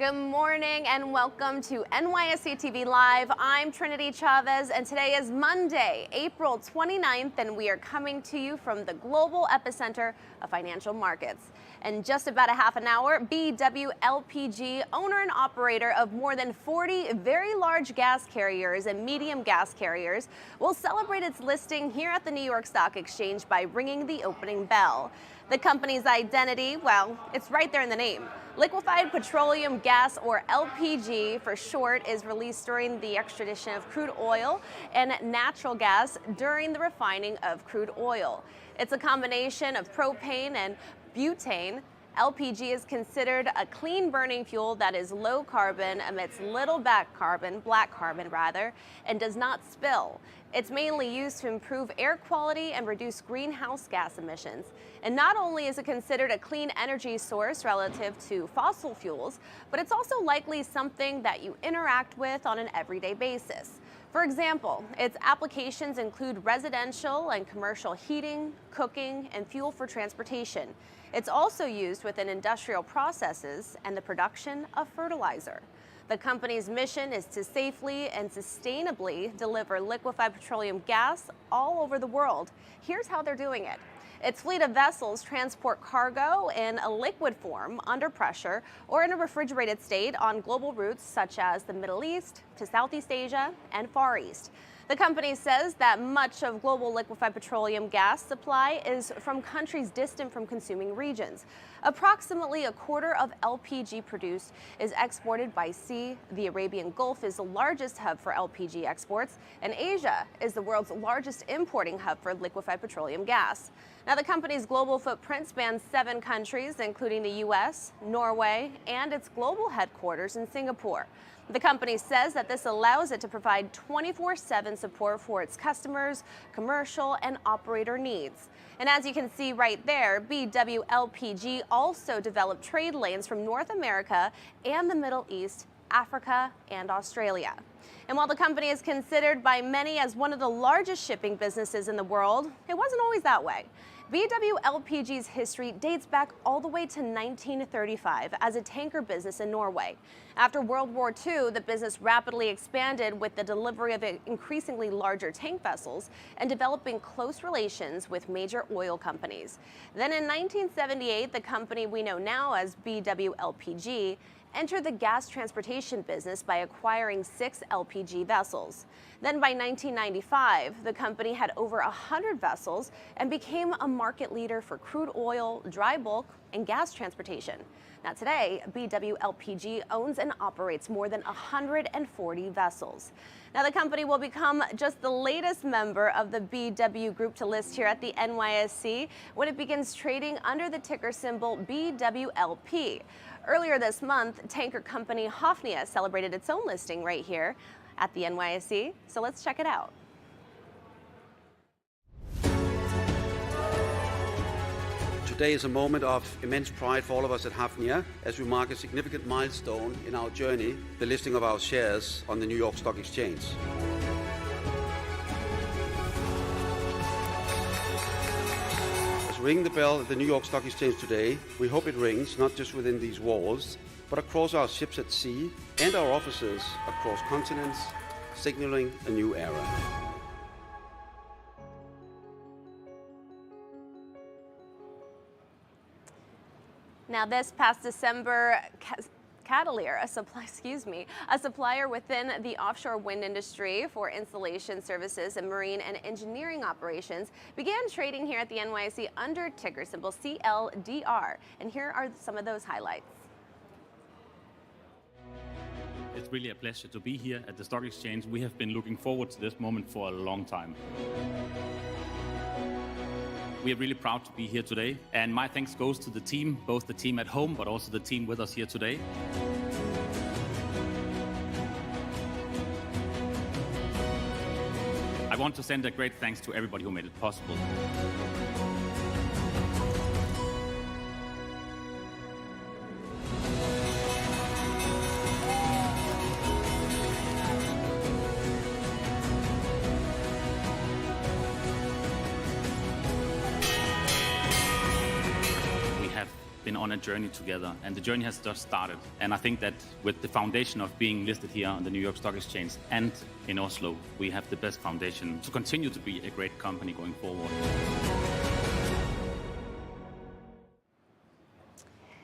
Good morning and welcome to NYSE TV Live. I'm Trinity Chavez and today is Monday, April 29th, and we are coming to you from the global epicenter of financial markets. In just about a half an hour, BW LPG, owner and operator of more than 40 very large gas carriers and medium gas carriers, will celebrate its listing here at the New York Stock Exchange by ringing the opening bell. The company's identity, well, it's right there in the name. Liquefied petroleum gas, or LPG for short, is released during the extradition of crude oil and natural gas during the refining of crude oil. It's a combination of propane and butane. LPG is considered a clean burning fuel that is low carbon, emits little black carbon, and does not spill. It's mainly used to improve air quality and reduce greenhouse gas emissions. And not only is it considered a clean energy source relative to fossil fuels, but it's also likely something that you interact with on an everyday basis. For example, its applications include residential and commercial heating, cooking, and fuel for transportation. It's also used within industrial processes and the production of fertilizer. The company's mission is to safely and sustainably deliver liquefied petroleum gas all over the world. Here's how they're doing it. Its fleet of vessels transport cargo in a liquid form under pressure or in a refrigerated state on global routes such as the Middle East to Southeast Asia and Far East. The company says that much of global liquefied petroleum gas supply is from countries distant from consuming regions. Approximately a quarter of LPG produced is exported by sea. The Arabian Gulf is the largest hub for LPG exports, and Asia is the world's largest importing hub for liquefied petroleum gas. Now, the company's global footprint spans 7 countries, including the U.S., Norway, and its global headquarters in Singapore. The company says that this allows it to provide 24/7 support for its customers, commercial and operator needs. And as you can see right there, BW LPG also developed trade lanes from North America and the Middle East, Africa, and Australia. And while the company is considered by many as one of the largest shipping businesses in the world, it wasn't always that way. BW LPG's history dates back all the way to 1935 as a tanker business in Norway. After World War II, the business rapidly expanded with the delivery of increasingly larger tank vessels and developing close relations with major oil companies. Then in 1978, the company we know now as BW LPG entered the gas transportation business by acquiring 6 LPG vessels. Then by 1995, the company had over 100 vessels and became a market leader for crude oil, dry bulk, and gas transportation. Now today, BW LPG owns and operates more than 140 vessels. Now the company will become just the latest member of the BW group to list here at the NYSE when it begins trading under the ticker symbol BWLP. Earlier this month, tanker company Hafnia celebrated its own listing right here at the NYSE, so let's check it out. Today is a moment of immense pride for all of us at Hafnia as we mark a significant milestone in our journey, the listing of our shares on the New York Stock Exchange. Ring the bell at the New York Stock Exchange today. We hope it rings not just within these walls, but across our ships at sea and our offices across continents, signaling a new era. Now, this past December, Catalier, a supplier within the offshore wind industry for installation services and marine and engineering operations, began trading here at the NYSE under ticker symbol CLDR. And here are some of those highlights. It's really a pleasure to be here at the Stock Exchange. We have been looking forward to this moment for a long time. We are really proud to be here today, and my thanks goes to the team, both the team at home, but also the team with us here today. I want to send a great thanks to everybody who made it possible. been on a journey together, and the journey has just started. And I think that with the foundation of being listed here on the New York Stock Exchange and in Oslo, we have the best foundation to continue to be a great company going forward.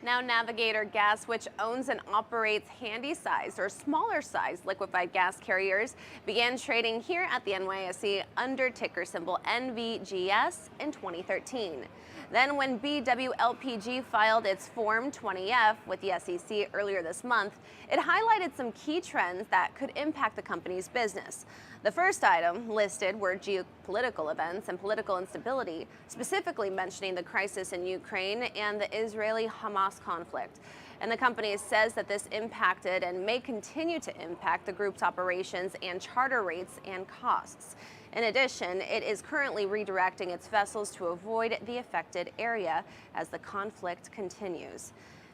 Now, Navigator Gas, which owns and operates handy-sized or smaller-sized liquefied gas carriers, began trading here at the NYSE under ticker symbol NVGS in 2013. Then, when BW LPG filed its Form 20F with the SEC earlier this month, it highlighted some key trends that could impact the company's business. The first item listed were geopolitical events and political instability, specifically mentioning the crisis in Ukraine and the Israeli-Hamas conflict. And the company says that this impacted and may continue to impact the group's operations and charter rates and costs. In addition, it is currently redirecting its vessels to avoid the affected area as the conflict continues.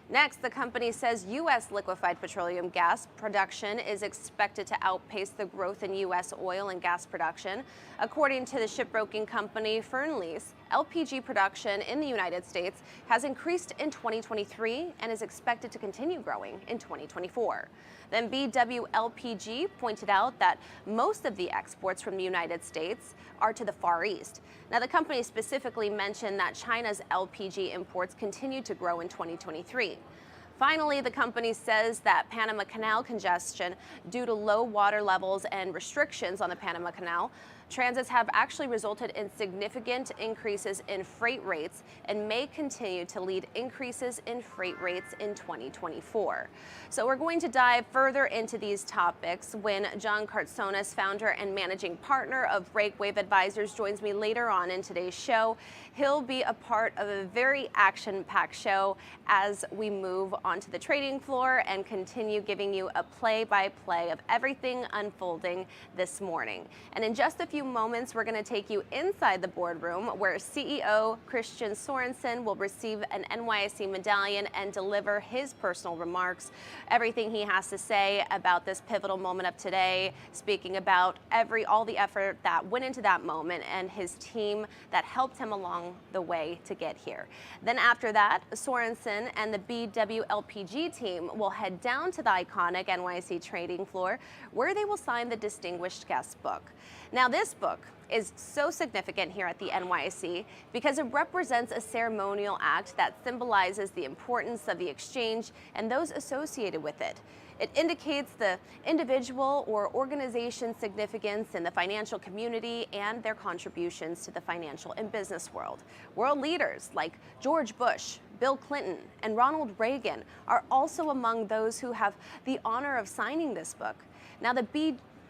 Next, the company says U.S. liquefied petroleum gas production is expected to outpace the growth in U.S. oil and gas production. According to the shipbroking company Fernlease, LPG production in the United States has increased in 2023 and is expected to continue growing in 2024. Then BW LPG pointed out that most of the exports from the United States are to the Far East. Now, the company specifically mentioned that China's LPG imports continued to grow in 2023. Finally, the company says that Panama Canal congestion due to low water levels and restrictions on the Panama Canal transits have actually resulted in significant increases in freight rates and may continue to lead increases in freight rates in 2024. So we're going to dive further into these topics when John Kartsonis, founder and managing partner of Breakwave Advisors, joins me later on in today's show. He'll be a part of a very action-packed show as we move onto the trading floor and continue giving you a play-by-play of everything unfolding this morning. And in just a few moments, we're going to take you inside the boardroom where CEO Kristian Sørensen will receive an NYSE medallion and deliver his personal remarks, everything he has to say about this pivotal moment of today, speaking about all the effort that went into that moment and his team that helped him along the way to get here. Then after that, Sørensen and the BW LPG team will head down to the iconic NYSE trading floor where they will sign the distinguished guest book. Now, this book is so significant here at the NYSE because it represents a ceremonial act that symbolizes the importance of the exchange and those associated with it. It indicates the individual or organization's significance in the financial community and their contributions to the financial and business world. World leaders like George Bush, Bill Clinton, and Ronald Reagan are also among those who have the honor of signing this book. Now, the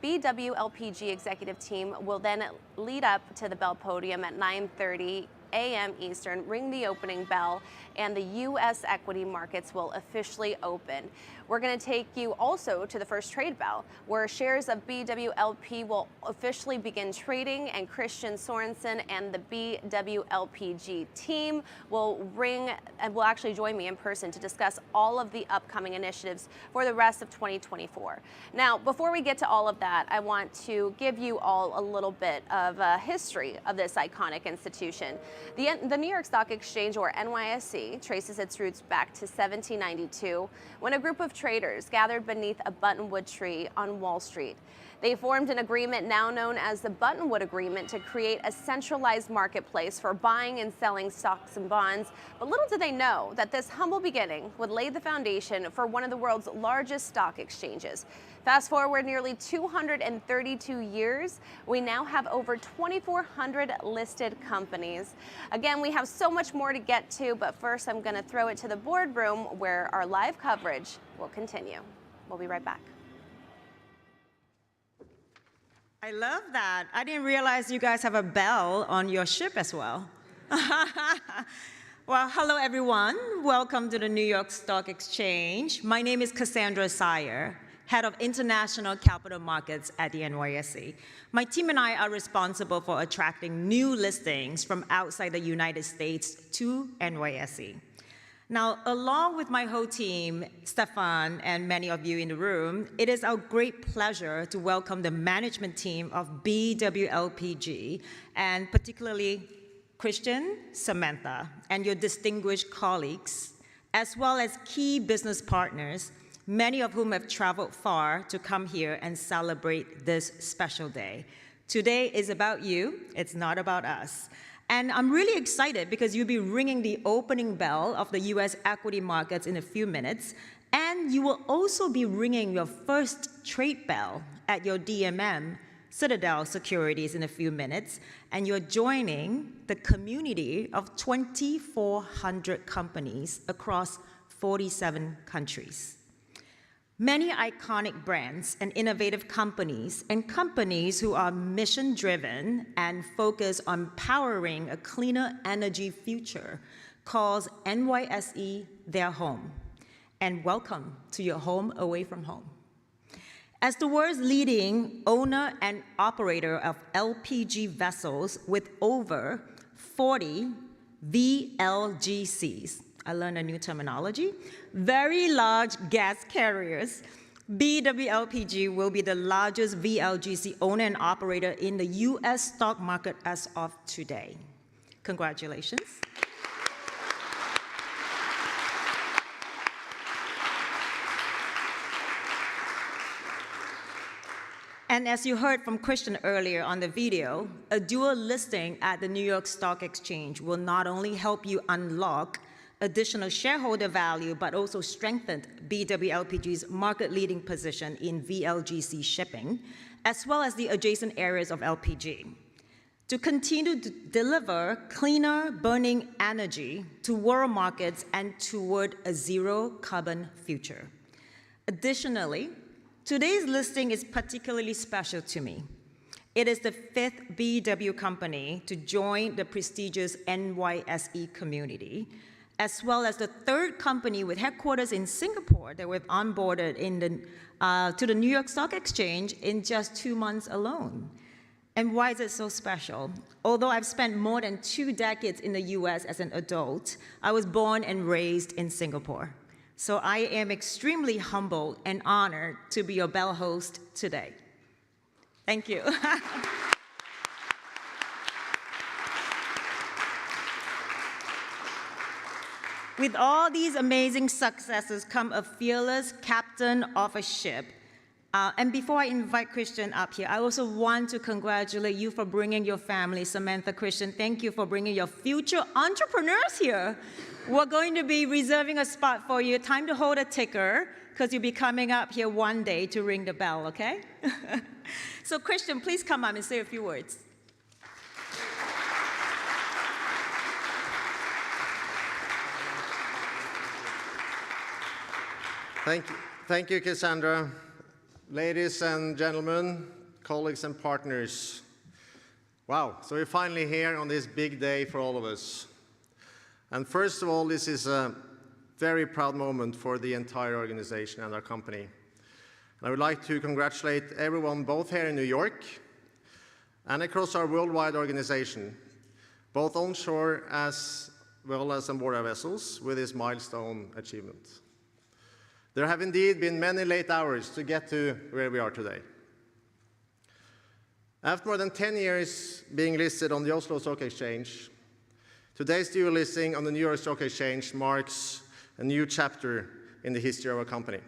BW LPG executive team will then lead up to the Bell Podium at 9:30 a.m. Eastern, ring the opening bell, and the U.S. equity markets will officially open. We're going to take you also to the first trade bell, where shares of BWLP will officially begin trading, and Kristian Sørensen and the BW LPG team will ring and will actually join me in person to discuss all of the upcoming initiatives for the rest of 2024. Now, before we get to all of that, I want to give you all a little bit of a history of this iconic institution. The New York Stock Exchange, or NYSE, traces its roots back to 1792, when a group of traders gathered beneath a buttonwood tree on Wall Street. They formed an agreement now known as the Buttonwood Agreement to create a centralized marketplace for buying and selling stocks and bonds. But little did they know that this humble beginning would lay the foundation for one of the world's largest stock exchanges. Fast forward nearly 232 years, we now have over 2,400 listed companies. Again, we have so much more to get to, but first I'm going to throw it to the boardroom where our live coverage will continue. We'll be right back. I love that. I didn't realize you guys have a bell on your ship as well. Well, hello everyone. Welcome to the New York Stock Exchange. My name is Cassandra Sire, Head of International Capital Markets at the NYSE. My team and I are responsible for attracting new listings from outside the United States to NYSE. Now, along with my whole team, Stefan, and many of you in the room, it is our great pleasure to welcome the management team of BW LPG, and particularly Kristian, Samantha, and your distinguished colleagues as well as key business partners, many of whom have traveled far to come here and celebrate this special day. Today is about you, it's not about us. And I'm really excited because you'll be ringing the opening bell of the US equity markets in a few minutes, and you will also be ringing your first trade bell at your DMM, Citadel Securities, in a few minutes, and you're joining the community of 2,400 companies across 47 countries. Many iconic brands and innovative companies, and companies who are mission-driven and focus on powering a cleaner energy future, calls NYSE their home. And welcome to your home away from home. As the world's leading owner and operator of LPG vessels with over 40 VLGCs, I learned a new terminology, very large gas carriers, BW LPG will be the largest VLGC owner and operator in the US stock market as of today. Congratulations. And as you heard from Kristian earlier on the video, a dual listing at the New York Stock Exchange will not only help you unlock additional shareholder value, but also strengthen BW LPG's market-leading position in VLGC shipping, as well as the adjacent areas of LPG, to continue to deliver cleaner burning energy to world markets and toward a zero-carbon future. Additionally, today's listing is particularly special to me. It is the 5th BW company to join the prestigious NYSE community, as well as the 3rd company with headquarters in Singapore that we've onboarded to the New York Stock Exchange in just 2 months alone. And why is it so special? Although I've spent more than 2 decades in the US as an adult, I was born and raised in Singapore. So I am extremely humbled and honored to be your bell host today. Thank you. With all these amazing successes come a fearless captain of a ship. And before I invite Kristian up here, I also want to congratulate you for bringing your family. Samantha, Kristian, thank you for bringing your future entrepreneurs here. We're going to be reserving a spot for you. Time to hold a ticker, because you'll be coming up here one day to ring the bell, okay? So Kristian, please come up and say a few words. Thank you, Cassandra. Ladies and gentlemen, colleagues and partners. Wow, so we're finally here on this big day for all of us. And first of all, this is a very proud moment for the entire organization and our company. And I would like to congratulate everyone both here in New York and across our worldwide organization, both onshore as well as on board our vessels, with this milestone achievement. There have indeed been many late hours to get to where we are today. After more than 10 years being listed on the Oslo Stock Exchange, today's dual listing on the New York Stock Exchange marks a new chapter in the history of our company.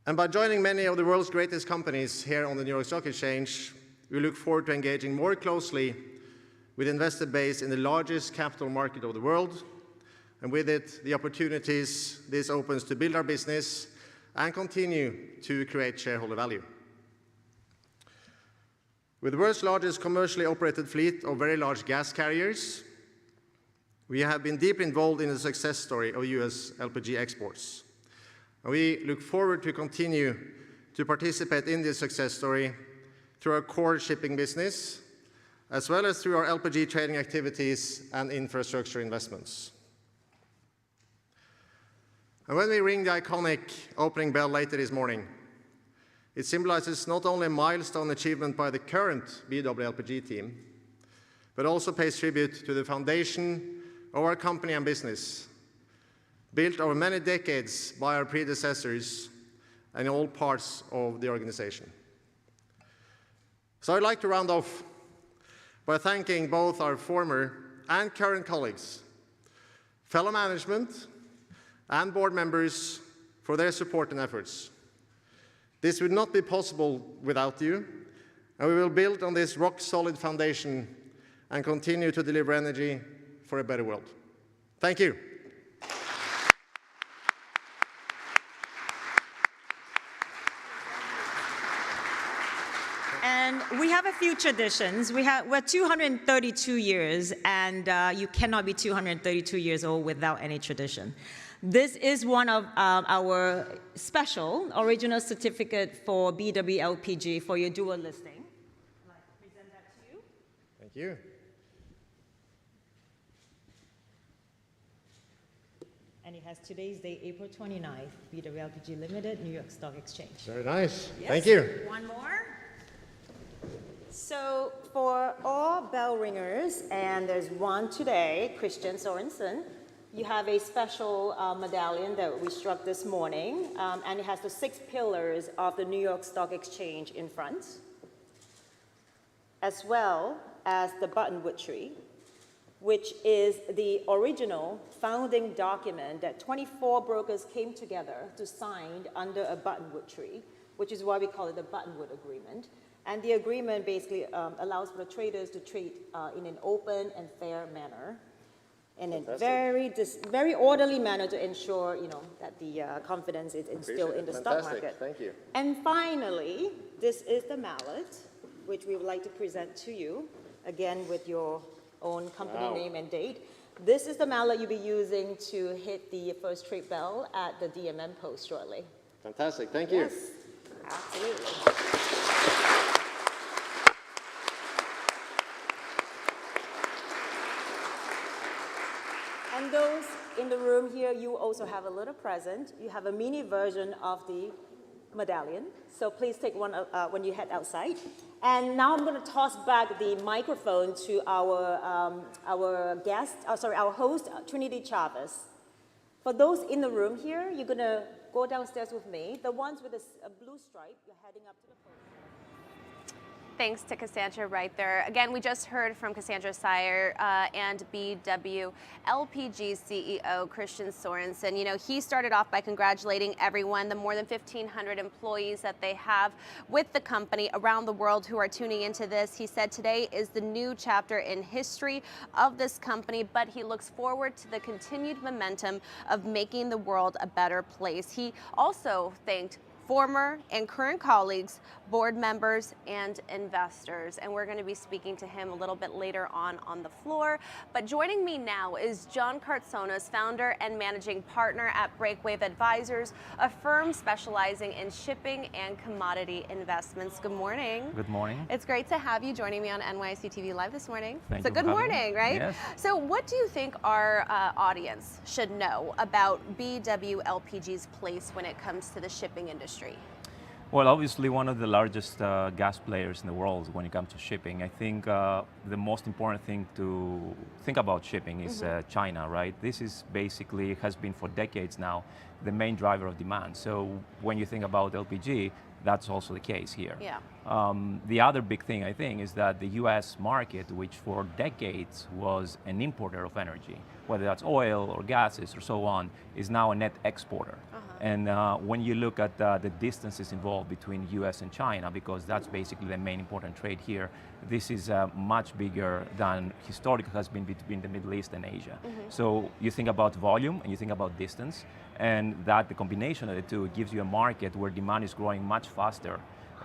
And by joining many of the world's greatest companies here on the New York Stock Exchange, we look forward to engaging more closely with investor base in the largest capital market of the world, and with it, the opportunities this opens to build our business and continue to create shareholder value. With the world's largest commercially operated fleet of very large gas carriers, we have been deeply involved in the success story of US LPG exports. And we look forward to continue to participate in this success story through our core shipping business, as well as through our LPG trading activities and infrastructure investments. And when we ring the iconic opening bell later this morning, it symbolizes not only a milestone achievement by the current BW LPG team, but also pays tribute to the foundation of our company and business, built over many decades by our predecessors and all parts of the organization. So I'd like to round off by thanking both our former and current colleagues fellow management, and board members for their support and efforts. This would not be possible without you, and we will build on this rock-solid foundation and continue to deliver energy for a better world. Thank you. And we have a few traditions. We're 232 years, and you cannot be 232 years old without any tradition. This is one of our special original certificate for BW LPG for your dual listing. I'd like to present that to you. Thank you. And it has today's date, April 29th, BW LPG Limited, New York Stock Exchange. Very nice. Yes. Thank you. One more. So for all bell ringers, and there's one today, Kristian Sørensen, you have a special medallion that we struck this morning, and it has the 6 pillars of the New York Stock Exchange in front, as well as the buttonwood tree, which is the original founding document that 24 brokers came together to sign under a buttonwood tree, which is why we call it the Buttonwood Agreement. And the agreement basically allows for the traders to trade in an open and fair manner, in a very orderly manner to ensure, that the confidence is instilled in the stock market. Thank you. And finally, this is the mallet, which we would like to present to you, again with your own company name and date. This is the mallet you'll be using to hit the first trade bell at the DMM post shortly. Fantastic. Thank you. Yes, absolutely. And those in the room here, you also have a little present. You have a mini version of the medallion. So please take one when you head outside. And now I'm going to toss back the microphone to our host, Trinity Chavez. For those in the room here, you're going to go downstairs with me. The ones with a blue stripe, you're heading up to the podium. Thanks to Cassandra right there. Again, we just heard from Cassandra Sire and BW LPG CEO Kristian Sørensen. He started off by congratulating everyone, the more than 1,500 employees that they have with the company around the world who are tuning into this. He said today is the new chapter in history of this company, but he looks forward to the continued momentum of making the world a better place. He also thanked former and current colleagues, board members, and investors. And we're going to be speaking to him a little bit later on the floor. But joining me now is John Kartsonas, founder and managing partner at Breakwave Advisors, a firm specializing in shipping and commodity investments. Good morning. Good morning. It's great to have you joining me on NYSE TV Live this morning. Thank so you good for having morning, me. right? Yes. So what do you think our audience should know about BW LPG's place when it comes to the shipping industry? Well, obviously one of the largest gas players in the world when it comes to shipping. I think the most important thing to think about shipping is China, right? This is basically, has been for decades now, the main driver of demand. So when you think about LPG, that's also the case here. Yeah. The other big thing, I think, is that the US market, which for decades was an importer of energy, whether that's oil or gases or so on, is now a net exporter. And when you look at the distances involved between US and China, because that's basically the main important trade here, this is much bigger than historically has been between the Middle East and Asia. So you think about volume and you think about distance, and that the combination of the two gives you a market where demand is growing much faster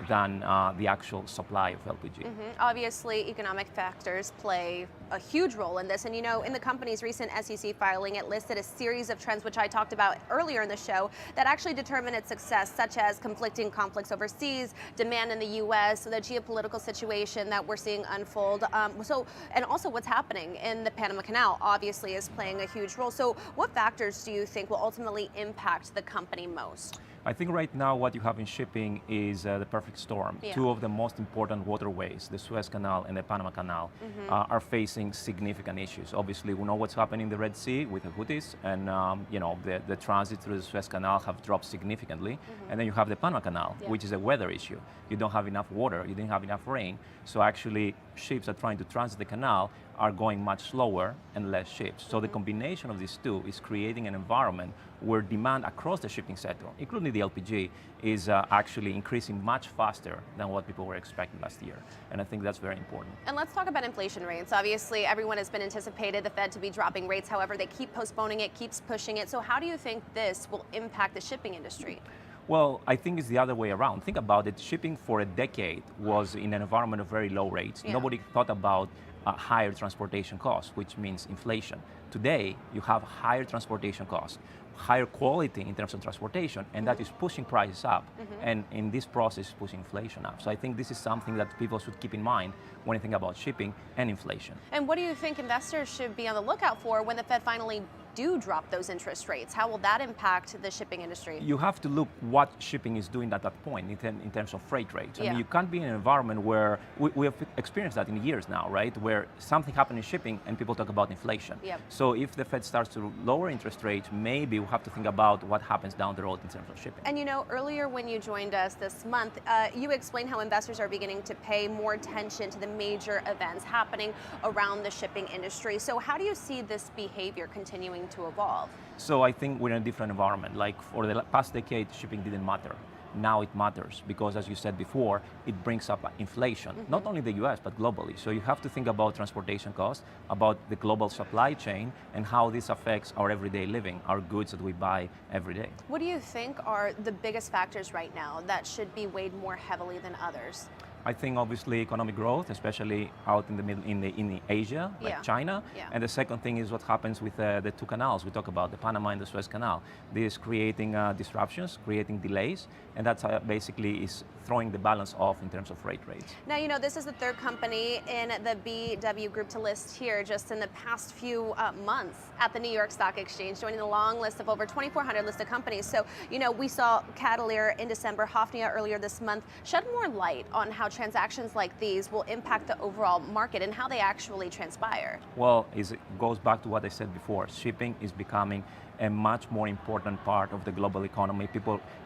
than the actual supply of LPG. Obviously, economic factors play a huge role in this. And in the company's recent SEC filing, it listed a series of trends, which I talked about earlier in the show, that actually determine its success, such as conflicts overseas, demand in the US, the geopolitical situation that we're seeing unfold. And also what's happening in the Panama Canal obviously is playing a huge role. So what factors do you think will ultimately impact the company most? I think right now what you have in shipping is the perfect storm. Yeah. Two of the most important waterways, the Suez Canal and the Panama Canal, are facing significant issues. Obviously, we know what's happening in the Red Sea with the Houthis, and the transit through the Suez Canal have dropped significantly. And then you have the Panama Canal, which is a weather issue. You don't have enough water, you didn't have enough rain, so actually ships are trying to transit the canal are going much slower and less ships. So the combination of these two is creating an environment where demand across the shipping sector, including the LPG, is actually increasing much faster than what people were expecting last year. And I think that's very important. And let's talk about inflation rates. Obviously, everyone has been anticipated the Fed to be dropping rates. However, they keep postponing it, keeps pushing it. So how do you think this will impact the shipping industry? Well, I think it's the other way around. Think about it. Shipping for a decade was in an environment of very low rates. Yeah. Nobody thought about higher transportation costs, which means inflation. Today, you have higher transportation costs, higher quality in terms of transportation, and that is pushing prices up, and in this process, pushing inflation up. So I think this is something that people should keep in mind when you think about shipping and inflation. And what do you think investors should be on the lookout for when the Fed finally do drop those interest rates? How will that impact the shipping industry? You have to look what shipping is doing at that point in terms of freight rates. I Yeah. mean, you can't be in an environment where we have experienced that in years now, right? Where something happened in shipping and people talk about inflation. Yep. So if the Fed starts to lower interest rates, maybe we'll have to think about what happens down the road in terms of shipping. And you know, earlier when you joined us this month, you explained how investors are beginning to pay more attention to the major events happening around the shipping industry. So how do you see this behavior continuing to evolve? So I think we're in a different environment. Like for the past decade, shipping didn't matter. Now it matters because, as you said before, it brings up inflation, not only in the US, but globally. So you have to think about transportation costs, about the global supply chain, and how this affects our everyday living, our goods that we buy every day. What do you think are the biggest factors right now that should be weighed more heavily than others? I think obviously economic growth, especially out in the middle, in Asia, like Yeah. China. Yeah. And the second thing is what happens with the two canals we talk about, the Panama and the Suez Canal. This is creating disruptions, creating delays, and that's basically is throwing the balance off in terms of freight rates. Now, you know, this is the third company in the BW group to list here just in the past few months at the New York Stock Exchange, joining the long list of over 2,400 listed companies. So, you know, we saw Catalyr in December, Hafnia earlier this month. Shed more light on how transactions like these will impact the overall market and how they actually transpire. Well, it goes back to what I said before. Shipping is becoming a much more important part of the global economy.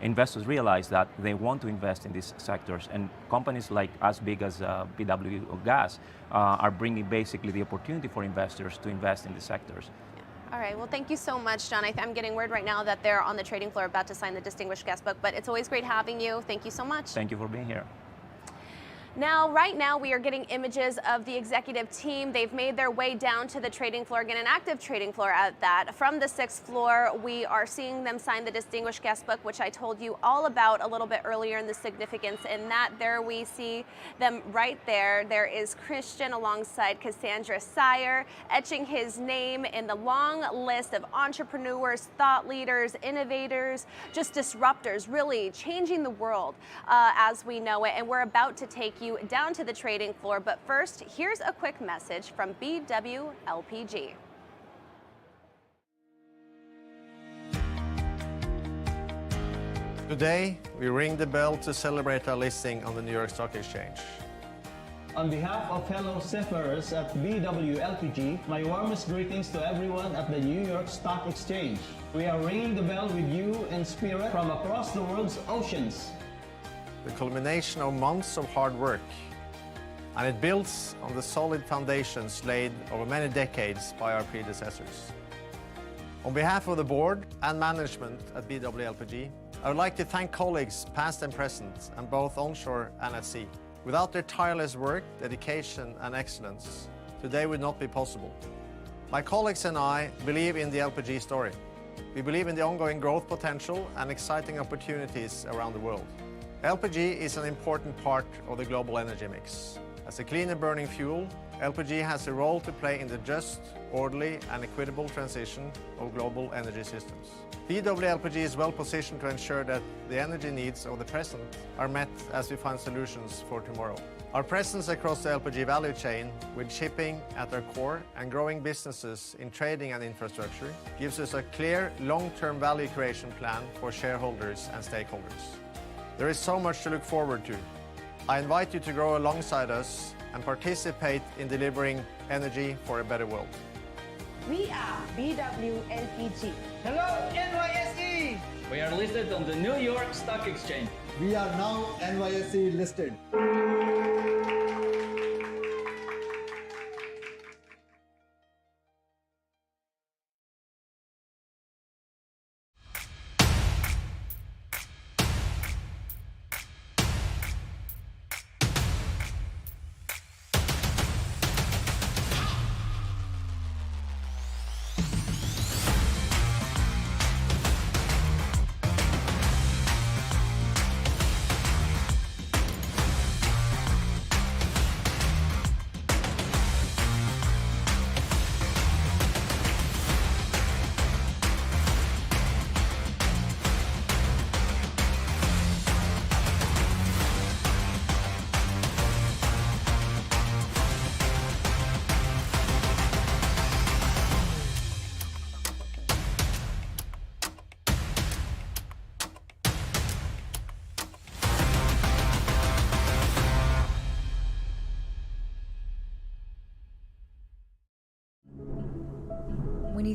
Investors realize that they want to invest in these sectors, and companies like as big as BW Gas are bringing basically the opportunity for investors to invest in these sectors. All right, well, thank you so much, John. I'm getting word right now that they're on the trading floor about to sign the Distinguished Guest Book, but it's always great having you. Thank you so much. Thank you for being here. Now, right now, we are getting images of the executive team. They've made their way down to the trading floor, again, an active trading floor at that. From the 6th floor, we are seeing them sign the Distinguished Guest Book, which I told you all about a little bit earlier in the significance. In that, there we see them right there. There is Kristian alongside Kristian Sørensen, etching his name in the long list of entrepreneurs, thought leaders, innovators, just disruptors, really changing the world as we know it. And we're about to take you down to the trading floor, but first, here's a quick message from BW LPG. Today, we ring the bell to celebrate our listing on the New York Stock Exchange. On behalf of fellow seafarers at BW LPG, my warmest greetings to everyone at the New York Stock Exchange. We are ringing the bell with you in spirit from across the world's oceans. The culmination of months of hard work, and it builds on the solid foundations laid over many decades by our predecessors. On behalf of the board and management at BW LPG, I would like to thank colleagues past and present, and both onshore and at sea. Without their tireless work, dedication and excellence, today would not be possible. My colleagues and I believe in the LPG story. We believe in the ongoing growth potential and exciting opportunities around the world. LPG is an important part of the global energy mix. As a cleaner burning fuel, LPG has a role to play in the just, orderly and equitable transition of global energy systems. BW LPG is well positioned to ensure that the energy needs of the present are met as we find solutions for tomorrow. Our presence across the LPG value chain, with shipping at our core and growing businesses in trading and infrastructure, gives us a clear long-term value creation plan for shareholders and stakeholders. There is so much to look forward to. I invite you to grow alongside us and participate in delivering energy for a better world. We are BW LPG. Hello, NYSE! We are listed on the New York Stock Exchange. We are now NYSE listed.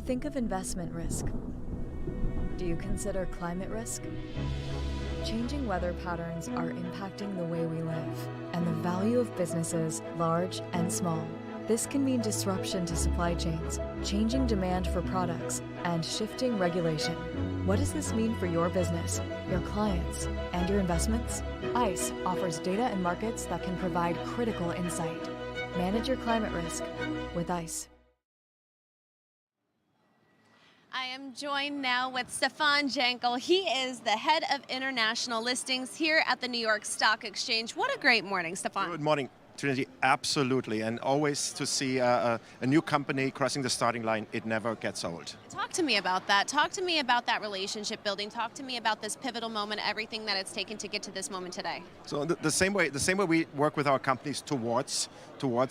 we think of investment risk, do you consider climate risk? Changing weather patterns are impacting the way we live and the value of businesses, large and small. This can mean disruption to supply chains, changing demand for products, and shifting regulation. What does this mean for your business, your clients, and your investments? ICE offers data and markets that can provide critical insight. Manage your climate risk with ICE. I am joined now with Stefan Jankel. He is the head of international listings here at the New York Stock Exchange. What a great morning, Stefan. Good morning, Trinity. Absolutely. And always to see a new company crossing the starting line, it never gets old. Talk to me about that. Talk to me about that relationship building. Talk to me about this pivotal moment, everything that it's taken to get to this moment today. So the same way we work with our companies towards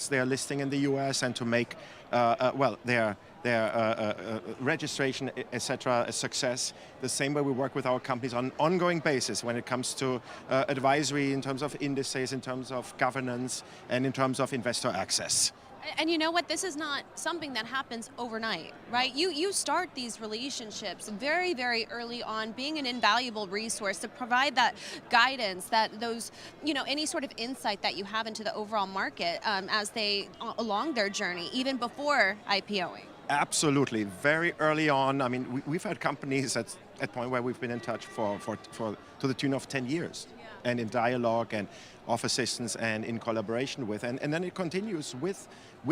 their listing in the US and to make their registration, etc., a success. The same way we work with our companies on an ongoing basis when it comes to advisory in terms of indices, in terms of governance, and in terms of investor access. And you know what? This is not something that happens overnight, right? You start these relationships very, very early on, being an invaluable resource to provide that guidance, that those, any sort of insight that you have into the overall market as they along their journey, even before IPOing. Absolutely, very early on. I mean, we've had companies at point where we've been in touch for to the tune of 10 years, and in dialogue and off assistance and in collaboration with, and then it continues with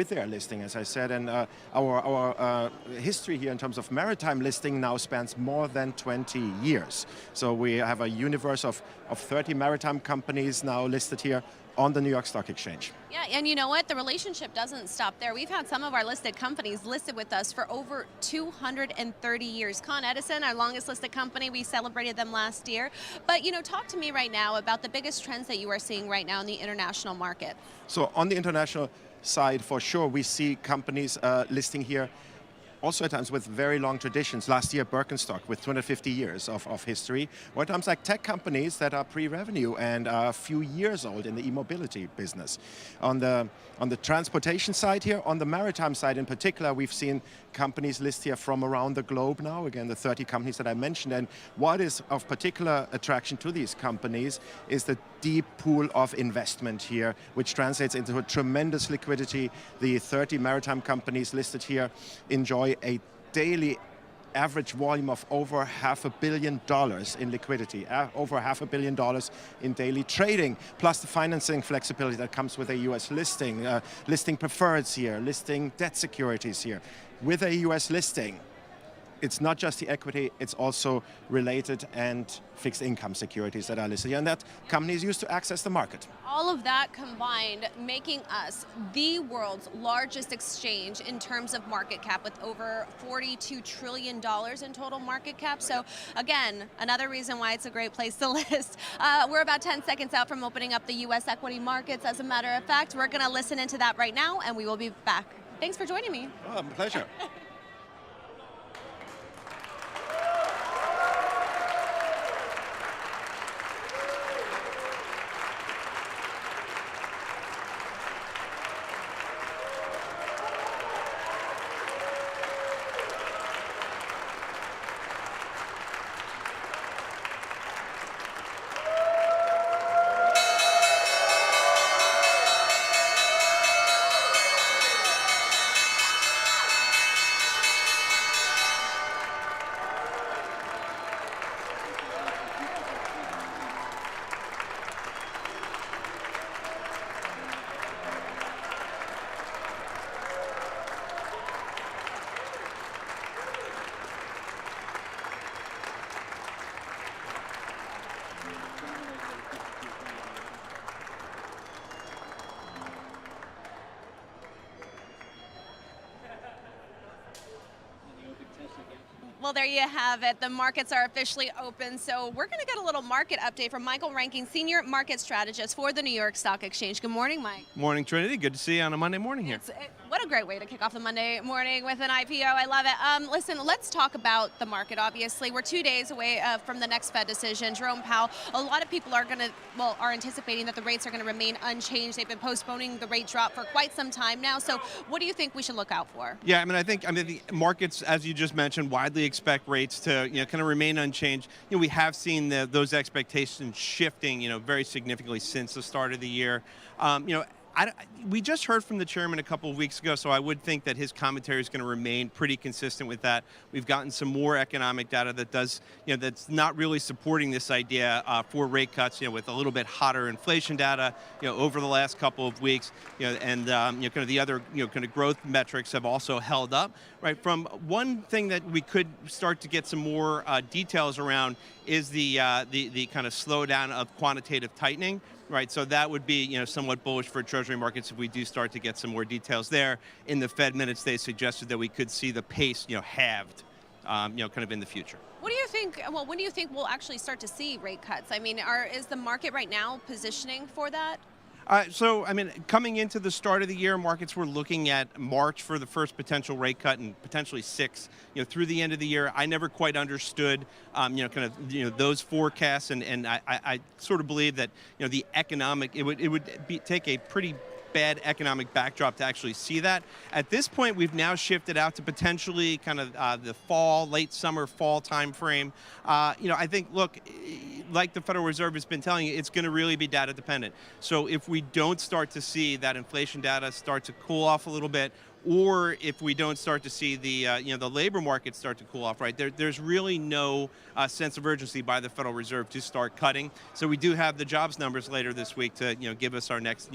their listing, as I said, and our history here in terms of maritime listing now spans more than 20 years. So we have a universe of 30 maritime companies now listed here on the New York Stock Exchange. Yeah, and you know what? The relationship doesn't stop there. We've had some of our listed companies listed with us for over 230 years. Con Edison, our longest listed company, we celebrated them last year. But talk to me right now about the biggest trends that you are seeing right now in the international market. So on the international side, for sure, we see companies listing here also at times with very long traditions. Last year, Birkenstock with 250 years of history, or at times like tech companies that are pre-revenue and are a few years old in the e-mobility business. On the transportation side here, on the maritime side in particular, we've seen companies list here from around the globe now, again, the 30 companies that I mentioned. And what is of particular attraction to these companies is the deep pool of investment here, which translates into a tremendous liquidity. The 30 maritime companies listed here enjoy a daily average volume of over $500 million in liquidity, over $500 million in daily trading, plus the financing flexibility that comes with a US listing, listing preferreds here, listing debt securities here. With a US listing, it's not just the equity, it's also related and fixed income securities that are listed here, and that companies use to access the market. All of that combined making us the world's largest exchange in terms of market cap, with over $42 trillion in total market cap. So again, another reason why it's a great place to list. We're about 10 seconds out from opening up the US equity markets. As a matter of fact, we're going to listen into that right now, and we will be back. Thanks for joining me. Oh, pleasure. Well, there you have it. The markets are officially open. So we're going to get a little market update from Michael Rankin, Senior Market Strategist for the New York Stock Exchange. Good morning, Mike. Morning, Trinity. Good to see you on a Monday morning here. What a great way to kick off the Monday morning with an IPO. I love it. Listen, let's talk about the market. Obviously, we're 2 days away from the next Fed decision. Jerome Powell, a lot of people are anticipating that the rates are going to remain unchanged. They've been postponing the rate drop for quite some time now. So what do you think we should look out for? Yeah, I think the markets, as you just mentioned, widely expect rates to kind of remain unchanged. We have seen those expectations shifting very significantly since the start of the year. We just heard from the chairman a couple of weeks ago, so I would think that his commentary is going to remain pretty consistent with that. We've gotten some more economic data that does, that's not really supporting this idea for rate cuts. With a little bit hotter inflation data, over the last couple of weeks, and kind of the other, kind of growth metrics have also held up. Right. From one thing that we could start to get some more details around is the kind of slowdown of quantitative tightening. Right, so that would be somewhat bullish for Treasury markets if we do start to get some more details there. In the Fed minutes, they suggested that we could see the pace halved, kind of in the future. What do you think? Well, when do you think we'll actually start to see rate cuts? I mean, is the market right now positioning for that? Coming into the start of the year, markets were looking at March for the first potential rate cut and potentially 6, through the end of the year. I never quite understood, those forecasts, and I sort of believe that, the economic, it would take a pretty bad economic backdrop to actually see that. At this point, we've now shifted out to potentially kind of the late summer, fall time frame. I think, look, like the Federal Reserve has been telling you, it's going to really be data dependent. So if we don't start to see that inflation data start to cool off a little bit, or if we don't start to see the the labor market start to cool off, right? There's really no sense of urgency by the Federal Reserve to start cutting. So we do have the jobs numbers later this week to give us our next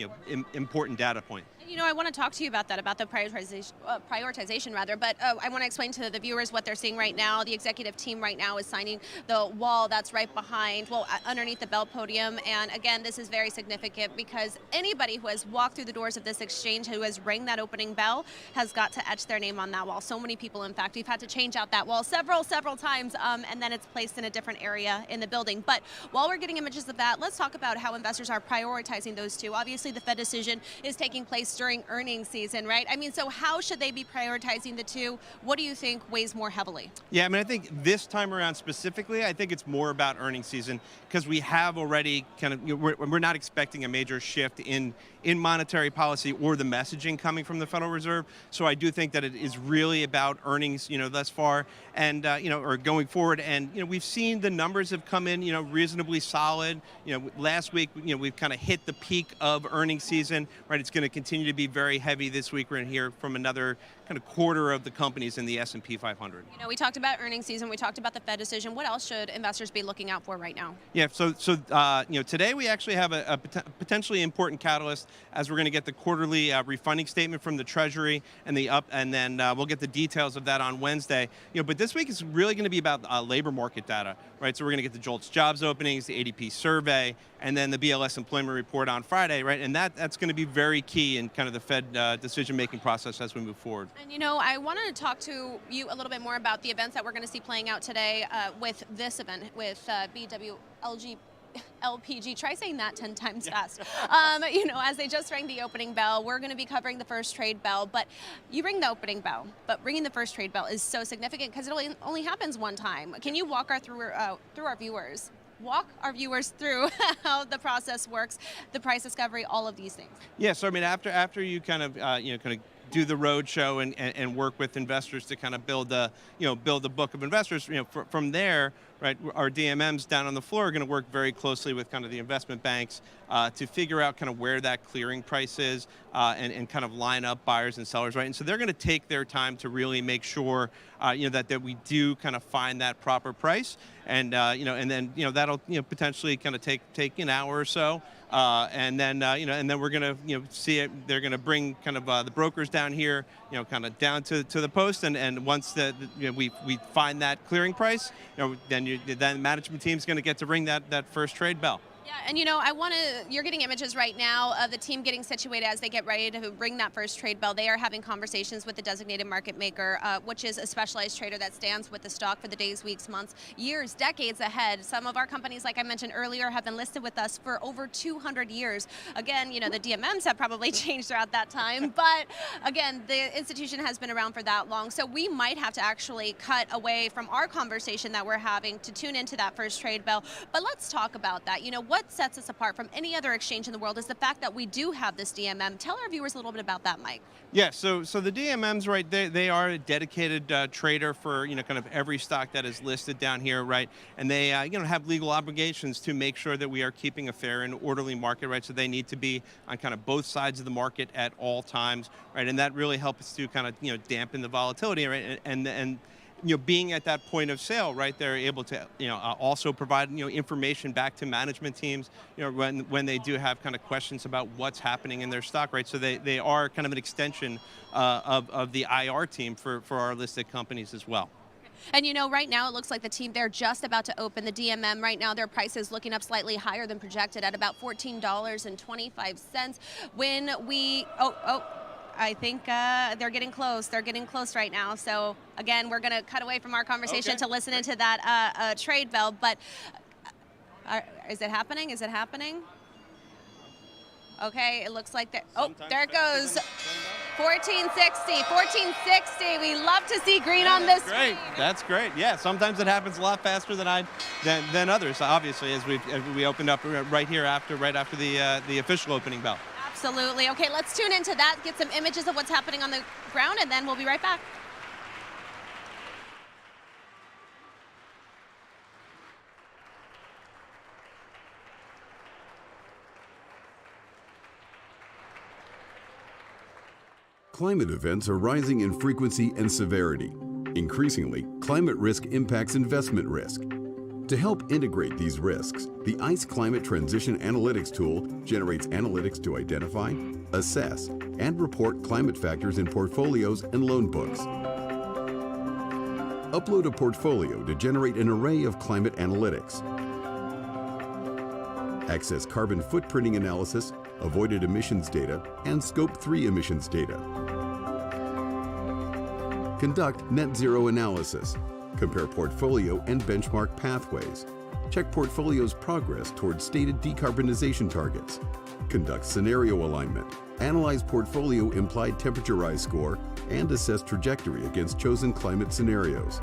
important data point. I want to talk to you about that, about the prioritization rather, but I want to explain to the viewers what they're seeing right now. The executive team right now is signing the wall that's right behind, underneath the Bell podium. And again, this is very significant because anybody who has walked through the doors of this exchange, who has rang that opening bell, has got to etch their name on that wall. So many people, in fact, we've had to change out that wall several times, and then it's placed in a different area in the building. But while we're getting images of that, let's talk about how investors are prioritizing those two. Obviously, the Fed decision is taking place during earnings season, right? So how should they be prioritizing the two? What do you think weighs more heavily? Yeah, I think this time around specifically, I think it's more about earnings season because we have already kind of, we're not expecting a major shift in monetary policy or the messaging coming from the Federal Reserve. So I do think that it is really about earnings, thus far and, or going forward. And, we've seen the numbers have come in, reasonably solid. Last week, we've kind of hit the peak of earnings season, right? It's going to continue to be very heavy this week. We're going to hear from another kind of quarter of the companies in the S&P 500. We talked about earnings season. We talked about the Fed decision. What else should investors be looking out for right now? Yeah, so today we actually have a potentially important catalyst as we're going to get the quarterly refunding statement from the Treasury and then we'll get the details of that on Wednesday. But this week is really going to be about labor market data, right? So we're going to get the JOLTS jobs openings, the ADP survey, and then the BLS employment report on Friday, right? And that's going to be very key in kind of the Fed decision-making process as we move forward. And I wanted to talk to you a little bit more about the events that we're going to see playing out today with this event with BW LPG. Try saying that 10 times fast. As they just rang the opening bell, we're going to be covering the first trade bell. But you ring the opening bell, but ringing the first trade bell is so significant because it only happens one time. Can you walk through our viewers? Walk our viewers through how the process works, the price discovery, all of these things. Yeah, so after you kind of do the road show and work with investors to kind of build a book of investors, from there, right, our DMMs down on the floor are going to work very closely with kind of the investment banks to figure out kind of where that clearing price is and kind of line up buyers and sellers, right? And so they're going to take their time to really make sure that we do kind of find that proper price, and and then that'll potentially kind of take an hour or so, and then we're going to see it. They're going to bring kind of the brokers down here, kind of down to the post, and once we find that clearing price, then the management team's going to get to ring that first trade bell. Yeah, and you're getting images right now of the team getting situated as they get ready to ring that first trade bell. They are having conversations with the designated market maker, which is a specialized trader that stands with the stock for the days, weeks, months, years, decades ahead. Some of our companies, like I mentioned earlier, have been listed with us for over 200 years. Again, the DMMs have probably changed throughout that time, but again, the institution has been around for that long, so we might have to actually cut away from our conversation that we're having to tune into that first trade bell. But let's talk about that. What sets us apart from any other exchange in the world is the fact that we do have this DMM. Tell our viewers a little bit about that, Mike. Yeah, so the DMMs, right, they are a dedicated trader for, kind of every stock that is listed down here, right? And they, have legal obligations to make sure that we are keeping a fair and orderly market, right? So they need to be on kind of both sides of the market at all times, right? And that really helps to kind of, dampen the volatility, right? And being at that point of sale, right, they're able to, also provide, information back to management teams, when they do have kind of questions about what's happening in their stock, right? So they are kind of an extension of the IR team for our listed companies as well. And right now it looks like the team, they're just about to open the DMM. Right now their price is looking up slightly higher than projected at about $14.25. When we, I think they're getting close. They're getting close right now. So again, we're going to cut away from our conversation to listen into that trade bell. But is it happening? Is it happening? Okay, it looks like that. Oh, there it goes. 1460, 1460. We love to see green on this screen. That's great. Yeah, sometimes it happens a lot faster than others. Obviously, as we opened up right after the official opening bell. Absolutely. Okay, let's tune into that, get some images of what's happening on the ground, and then we'll be right back. Climate events are rising in frequency and severity. Increasingly, climate risk impacts investment risk. To help integrate these risks, the ICE Climate Transition Analytics tool generates analytics to identify, assess, and report climate factors in portfolios and loan books. Upload a portfolio to generate an array of climate analytics. Access carbon footprinting analysis, avoided emissions data, and Scope 3 emissions data. Conduct net zero analysis. Compare portfolio and benchmark pathways. Check portfolio's progress towards stated decarbonization targets. Conduct scenario alignment. Analyze portfolio implied temperature rise score and assess trajectory against chosen climate scenarios.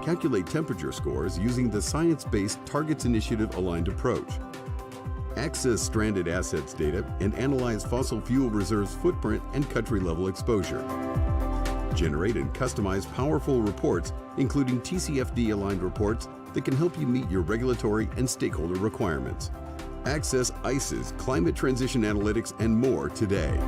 Calculate temperature scores using the science-based Targets Initiative aligned approach. Access stranded assets data and analyze fossil fuel reserves footprint and country-level exposure. Generate and customize powerful reports, including TCFD-aligned reports that can help you meet your regulatory and stakeholder requirements. Access ICE's Climate Transition Analytics and more today.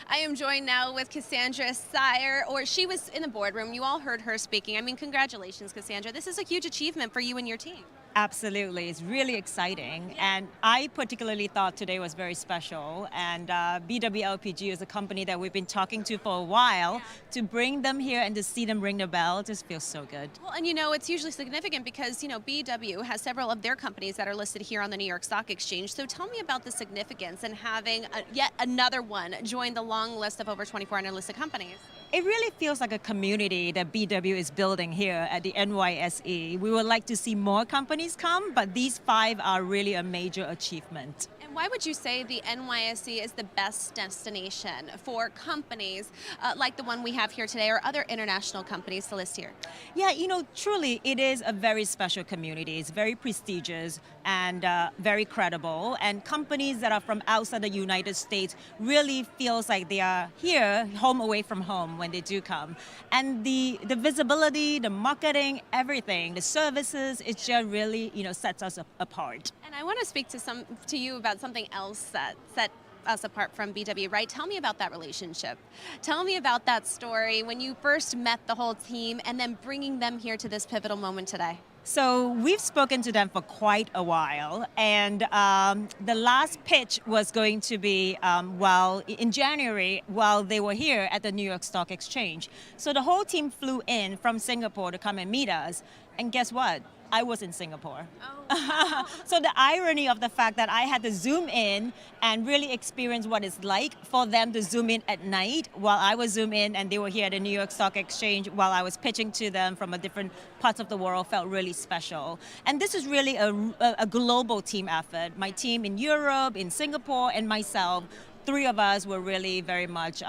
I am joined now with Cassandra Sire, or she was in the boardroom. You all heard her speaking. I mean, congratulations, Cassandra. This is a huge achievement for you and your team. Absolutely, it's really exciting, and I particularly thought today was very special, and BW LPG is a company that we've been talking to for a while. To bring them here and to see them ring the bell just feels so good. Well, and it's usually significant because, BW has several of their companies that are listed here on the New York Stock Exchange. So tell me about the significance in having yet another one join the long list of over 2,400 listed companies. It really feels like a community that BW is building here at the NYSE. We would like to see more companies come, but these 5 are really a major achievement. And why would you say the NYSE is the best destination for companies like the one we have here today or other international companies to list here? Yeah, truly it is a very special community. It's very prestigious and very credible. And companies that are from outside the United States really feels like they are here, home away from home when they do come. And the visibility, the marketing, everything, the services, it just really, sets us apart. And I want to speak to you about something else that set us apart from BW, right? Tell me about that relationship. Tell me about that story when you first met the whole team and then bringing them here to this pivotal moment today. So we've spoken to them for quite a while, and the last pitch was going to be, in January, while they were here at the New York Stock Exchange. So the whole team flew in from Singapore to come and meet us, and guess what? I was in Singapore. Oh. So the irony of the fact that I had to zoom in and really experience what it's like for them to zoom in at night while I was zoom in and they were here at the New York Stock Exchange while I was pitching to them from a different parts of the world felt really special. And this is really a global team effort. My team in Europe, in Singapore, and myself, three of us were really very much,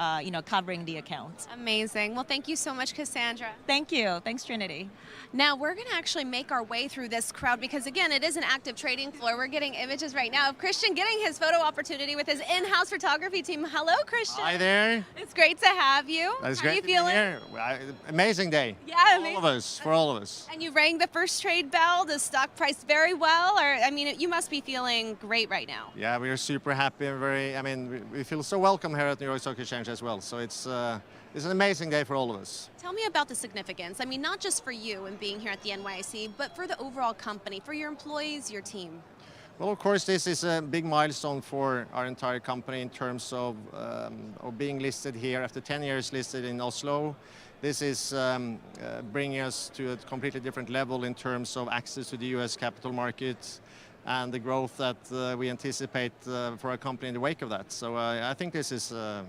covering the account. Amazing. Well, thank you so much, Cassandra. Thank you. Thanks, Trinity. Now, we're going to actually make our way through this crowd because, again, it is an active trading floor. We're getting images right now of Kristian getting his photo opportunity with his in-house photography team. Hello, Kristian. Hi there. It's great to have you. It's How are great you to be feeling? here. Amazing day. Yeah, amazing. For all of us. And you rang the first trade bell. The stock priced very well. You must be feeling great right now. Yeah, we are super happy and we feel so welcome here at New York Stock Exchange as well. So it's an amazing day for all of us. Tell me about the significance. Not just for you and being here at the NYSE, but for the overall company, for your employees, your team. Well, of course, this is a big milestone for our entire company in terms of being listed here after 10 years listed in Oslo. This is bringing us to a completely different level in terms of access to the US capital market and the growth that we anticipate for our company in the wake of that. So I think this is a